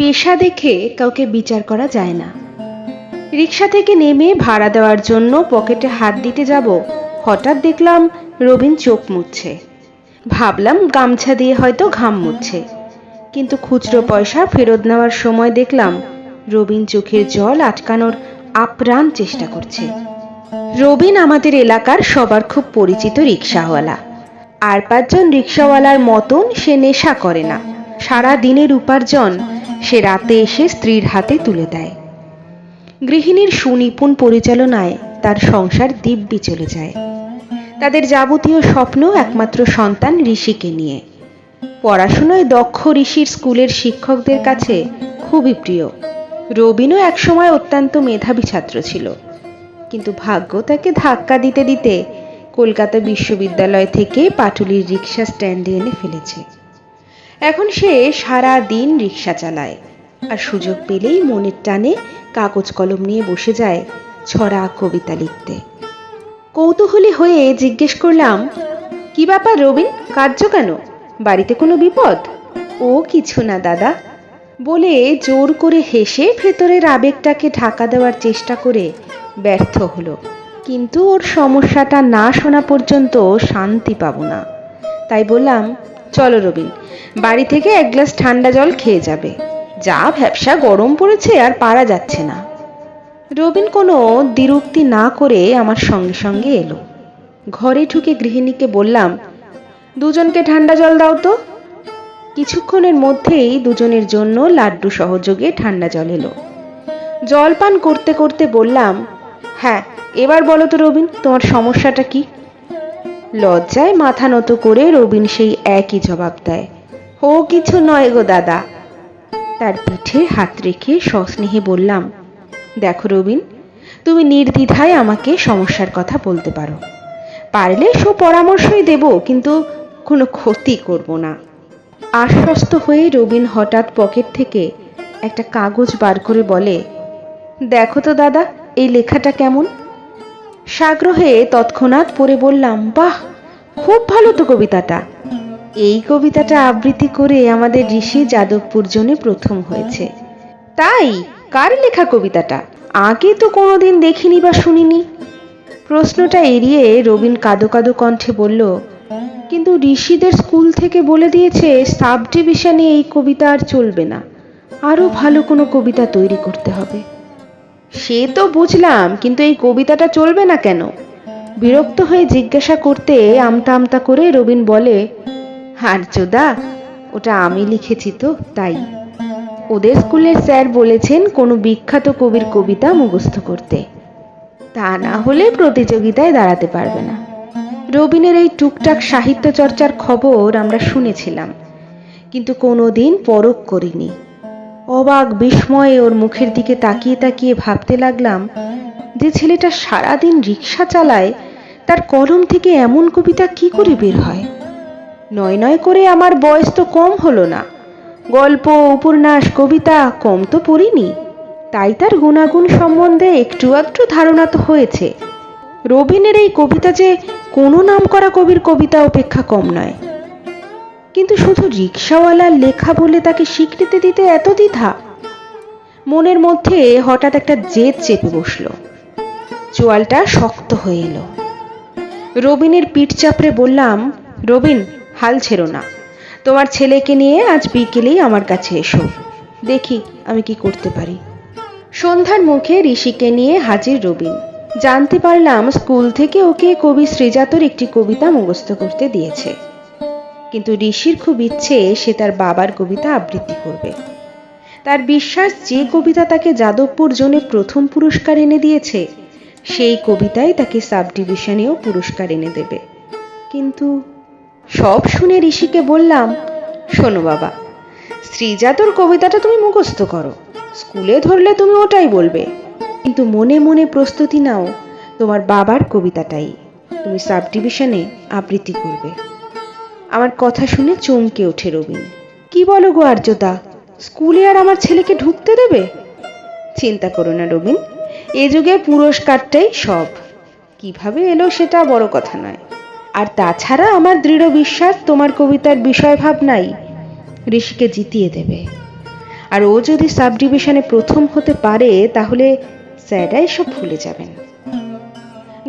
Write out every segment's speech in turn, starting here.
পেশা দেখে কাউকে বিচার করা যায় না। রিক্সা থেকে নেমে ভাড়া দেওয়ার জন্য পকেটে হাত দিতে যাব, হঠাৎ দেখলাম রবিন চোখ মুছছে। ভাবলাম গামছা দিয়ে হয়তো ঘাম মুছছে, কিন্তু খুচরো পয়সা ফেরত নেওয়ার সময় দেখলাম রবিন চোখের জল আটকানোর আপ্রাণ চেষ্টা করছে। রবিন আমাদের এলাকার সবার খুব পরিচিত রিক্সাওয়ালা। আর 5 জন রিক্সাওয়ালার মতন সে নেশা করে না। সারা দিনের উপার্জন সে রাতে এসে স্ত্রীর হাতে তুলে দেয়। গৃহিণীর সুনিপুণ পরিচালনায় তার সংসার দিব্যি চলে যায়। তাদের যাবতীয় স্বপ্ন একমাত্র সন্তান ঋষিকে নিয়ে। পড়াশোনায় দক্ষ ঋষির স্কুলের শিক্ষকদের কাছে খুবই প্রিয়। রবিনও একসময় অত্যন্ত মেধাবী ছাত্র ছিল, কিন্তু ভাগ্য তাকে ধাক্কা দিতে দিতে কলকাতা বিশ্ববিদ্যালয় থেকে পাটুলির রিক্সা স্ট্যান্ডে এনে ফেলেছে। এখন সে সারা দিন রিক্সা চালায়, আর সুযোগ পেলেই মনের টানে কাগজ কলম নিয়ে বসে যায় ছড়া কবিতা লিখতে। কৌতূহলী হয়ে জিজ্ঞেস করলাম, কি ব্যাপার রবিন, কাঁদছো কেন? বাড়িতে কোনো বিপদ? ও কিছু না দাদা বলে জোর করে হেসে ভেতরের আবেগটাকে ঢাকা দেওয়ার চেষ্টা করে ব্যর্থ হলো। কিন্তু ওর সমস্যাটা না শোনা পর্যন্ত শান্তি পাবো না। তাই বললাম, চলো রবিন, বাড়ি থেকে 1 গ্লাস ঠান্ডা জল খেয়ে যাবে। যা ভ্যাপসা গরম পড়েছে, আর পারা যাচ্ছে না। রবিন কোনো দ্বিরুক্তি না করে আমার সঙ্গে সঙ্গে এলো। ঘরে ঢুকে গৃহিণীকে বললাম, 2 জনকে ঠান্ডা জল দাও তো। কিছুক্ষণের মধ্যেই 2 জনের জন্য লাড্ডু সহযোগে ঠান্ডা জল এলো। জল পান করতে করতে বললাম, হ্যাঁ এবার বলো তো রবিন, তোমার সমস্যাটা কি? লজ্জায় মাথা নত করে রবিন সেই একই জবাব দেয়, ও কিছু নয় গো দাদা। তার পিঠে হাত রেখে সস্নেহে বললাম, দেখো রবিন, তুমি নির্দ্বিধায় আমাকে সমস্যার কথা বলতে পারো। পারলে সুপরামর্শই দেব, কিন্তু কোনো ক্ষতি করব না। আশ্বস্ত হয়ে রবিন হঠাৎ পকেট থেকে একটা কাগজ বার করে বলে, দেখো তো দাদা, এই লেখাটা কেমন? সাগ্রহে তৎক্ষণাৎ পড়ে বললাম, বাহ, খুব ভালো তো কবিতাটা। এই কবিতাটা আবৃত্তি করে আমাদের ঋষি যাদবপুর জনে প্রথম হয়েছে। তাই? কার লেখা কবিতাটা? আগে তো কোনোদিন দেখিনি বা শুনিনি। প্রশ্নটা এড়িয়ে রবিন কাঁদো কাঁদো কণ্ঠে বলল, কিন্তু ঋষিদের স্কুল থেকে বলে দিয়েছে সাব ডিভিশনে এই কবিতা আর চলবে না, আরো ভালো কোনো কবিতা তৈরি করতে হবে। সে তো বুঝলাম, কিন্তু এই কবিতাটা চলবে না কেন? বিরক্ত হয়ে জিজ্ঞাসা করতে আমতা আমতা করে রবিন বলে, হারচোদা, ওটা আমি লিখেছি তো, তাই। ওদের স্কুলের স্যার বলেছেন কোনো বিখ্যাত কবির কবিতা মুখস্থ করতে, তা না হলে প্রতিযোগিতায় দাঁড়াতে পারবে না। রবিনের এই টুকটাক সাহিত্য চর্চার খবর আমরা শুনেছিলাম, কিন্তু কোনোদিন পরখ করিনি। অবাক বিস্ময়ে ওর মুখের দিকে তাকিয়ে তাকিয়ে ভাবতে লাগলাম, যে ছেলেটা সারাদিন রিক্সা চালায়, তার কলম থেকে এমন কবিতা কি করে বের হয়? নয় নয় করে আমার বয়স তো কম হলো না, গল্প উপন্যাস কবিতা কম তো পড়িনি, তাই তার গুণাগুণ সম্বন্ধে একটু একটু ধারণা তো হয়েছে। রবিনের এই কবিতা যে কোনো নামকরা কবির কবিতা অপেক্ষা কম নয়, কিন্তু শুধু রিক্সাওয়ালার লেখা বলে তাকে স্বীকৃতি দিতে এত দ্বিধা। মনের মধ্যে হঠাৎ একটা জেদ চেপে বসলো, চোয়ালটা শক্ত হয়ে এলো। রবিনের পিঠ চাপড়ে বললাম, রবিন, হাল ছেড়ো না। তোমার ছেলেকে নিয়ে আজ বিকেলেই আমার কাছে এসো, দেখি আমি কি করতে পারি। সন্ধ্যার মুখে ঋষিকে নিয়ে হাজির রবিন। জানতে পারলাম স্কুল থেকে ওকে কবি শ্রীজাতর একটি কবিতা মুখস্থ করতে দিয়েছে, কিন্তু ঋষির খুব ইচ্ছে সে তার বাবার কবিতা আবৃত্তি করবে। তার বিশ্বাস, যে কবিতা তাকে যাদবপুর জোনে প্রথম পুরস্কার এনে দিয়েছে, সেই কবিতাই তাকে সাব ডিভিশনেও পুরস্কার এনে দেবে। কিন্তু সব শুনে ঋষিকে বললাম, শোনো বাবা, শ্রীজাতর কবিতাটা তুমি মুখস্থ করো, স্কুলে ধরলে তুমি ওটাই বলবে, কিন্তু মনে মনে প্রস্তুতি নাও তোমার বাবার কবিতাটাই তুমি সাব ডিভিশনে আবৃত্তি করবে। আমার কথা শুনে চমকে ওঠে রবিন। কি বলো গো আর্যদা, স্কুলে আর আমার ছেলেকে ঢুকতে দেবে? চিন্তা করো না রবিন, এ যুগে পুরস্কারটাই সব। কিভাবে এলো সেটা বড় কথা নয়। আর তাছাড়া আমার দৃঢ় বিশ্বাস তোমার কবিতার বিষয় ভাবনাই ঋষিকে জিতিয়ে দেবে। আর ও যদি সাব ডিভিশনে প্রথম হতে পারে তাহলে স্যাররা এসব ভুলে যাবেন।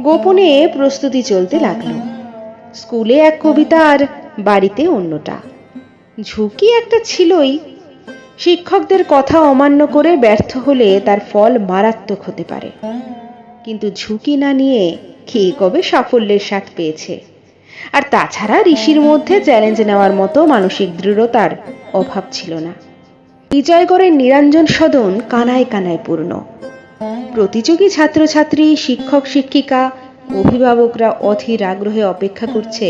গোপনে প্রস্তুতি চলতে লাগলো। স্কুলে এক কবিতা আর বাড়িতে অন্যটা। ঝুঁকি একটা ছিলই। শিক্ষকদের কথা অমান্য করে ব্যর্থ হলে তার ফল মারাত্মক হতে পারে, কিন্তু ঝুঁকি না নিয়ে কে কবে সাফল্যের স্বাদ পেয়েছে? আর তাছাড়া ঋষির মধ্যে চ্যালেঞ্জ নেওয়ার মতো মানসিক দৃঢ়তার অভাব ছিল না। বিজয়গড়ের নিরঞ্জন সদন কানায় কানায় পূর্ণ। প্রতিযোগী ছাত্রছাত্রী, শিক্ষক শিক্ষিকা, অভিভাবকরা অধীর আগ্রহে অপেক্ষা করছে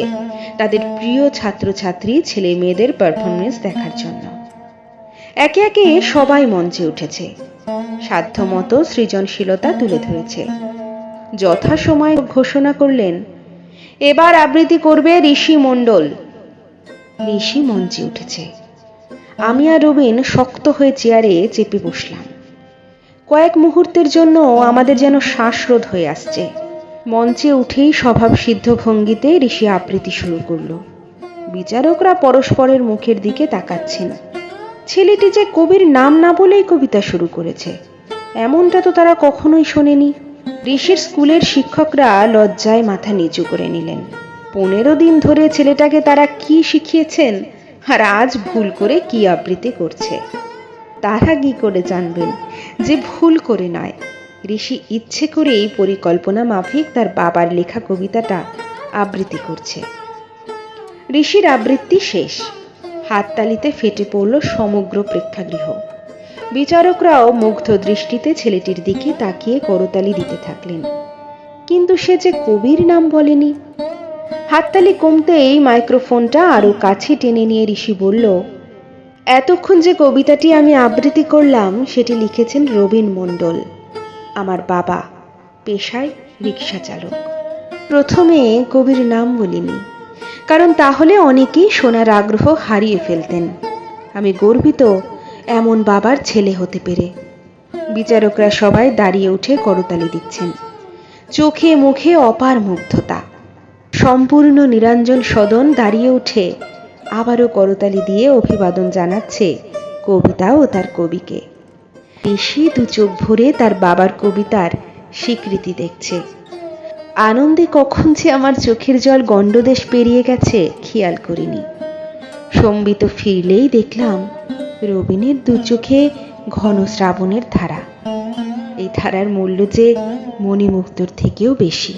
তাদের প্রিয় ছাত্রছাত্রী ছেলে মেয়েদের পারফরমেন্স দেখার জন্য। একে একে সবাই মঞ্চে উঠেছে, সাধ্যমতো সৃজনশীলতা তুলে ধরেছে। যথাসময়ে ঘোষণা করলেন, এবার আবৃত্তি করবে ঋষি মণ্ডল। ঋষি মঞ্চে উঠেছে। আমি আর রবিন শক্ত হয়ে চেয়ারে চেপে বসলাম। কয়েক মুহূর্তের জন্য আমাদের যেন শ্বাসরোধ হয়ে আসছে। মঞ্চে উঠেই স্বভাব সিদ্ধ ভঙ্গিতে ঋষি আবৃত্তি শুরু করলো। বিচারকরা পরস্পরের মুখের দিকে তাকাচ্ছেন। ছেলেটি যে কবির নাম না বলেই কবিতা শুরু করেছে, এমনটা তো তারা কখনোই শোনেনি। ঋষির স্কুলের শিক্ষকরা লজ্জায় মাথা নিচু করে নিলেন। 15 দিন ধরে ছেলেটাকে তারা কি শিখিয়েছেন, আর আজ ভুল করে কি আবৃত্তি করছে। তারা কি করে জানবেন যে ভুল করে নয়, ঋষি ইচ্ছে করেই পরিকল্পনা মাফিক তার বাবার লেখা কবিতাটা আবৃত্তি করছে। ঋষির আবৃত্তি শেষ। হাততালিতে ফেটে পড়ল সমগ্র প্রেক্ষাগৃহ। বিচারকরাও মুগ্ধ দৃষ্টিতে ছেলেটির দিকে তাকিয়ে করতালি দিতে থাকলেন। কিন্তু সে যে কবির নাম বলেনি। হাততালি কমতেই মাইক্রোফোনটা আরো কাছে টেনে নিয়ে ঋষি বলল, এতক্ষণ যে কবিতাটি আমি আবৃত্তি করলাম সেটি লিখেছেন রবীন মণ্ডল, আমার বাবা, পেশায় রিক্সা চালক। প্রথমে কবির নাম বলিনি, কারণ তাহলে অনেকেই শোনার আগ্রহ হারিয়ে ফেলতেন। আমি গর্বিত এমন বাবার ছেলে হতে পেরে। বিচারকরা সবাই দাঁড়িয়ে উঠে করতালি দিচ্ছেন। চোখে মুখে অপার মুগ্ধতা। সম্পূর্ণ নিরঞ্জন সদন দাঁড়িয়ে উঠে আবারও করতালি দিয়ে অভিবাদন জানাচ্ছে কবিতা ও তার কবিকে। ঋষি দু চোখ ভরে তার বাবার কবিতার স্বীকৃতি দেখছে। আনন্দে কখন যে আমার চোখের জল গণ্ডদেশ পেরিয়ে গেছে খেয়াল করিনি। সম্বিত ফিরলেই দেখলাম রবিনের দু চোখে ঘন শ্রাবণের ধারা। এই ধারার মূল্য যে মণিমুক্তর থেকেও বেশি।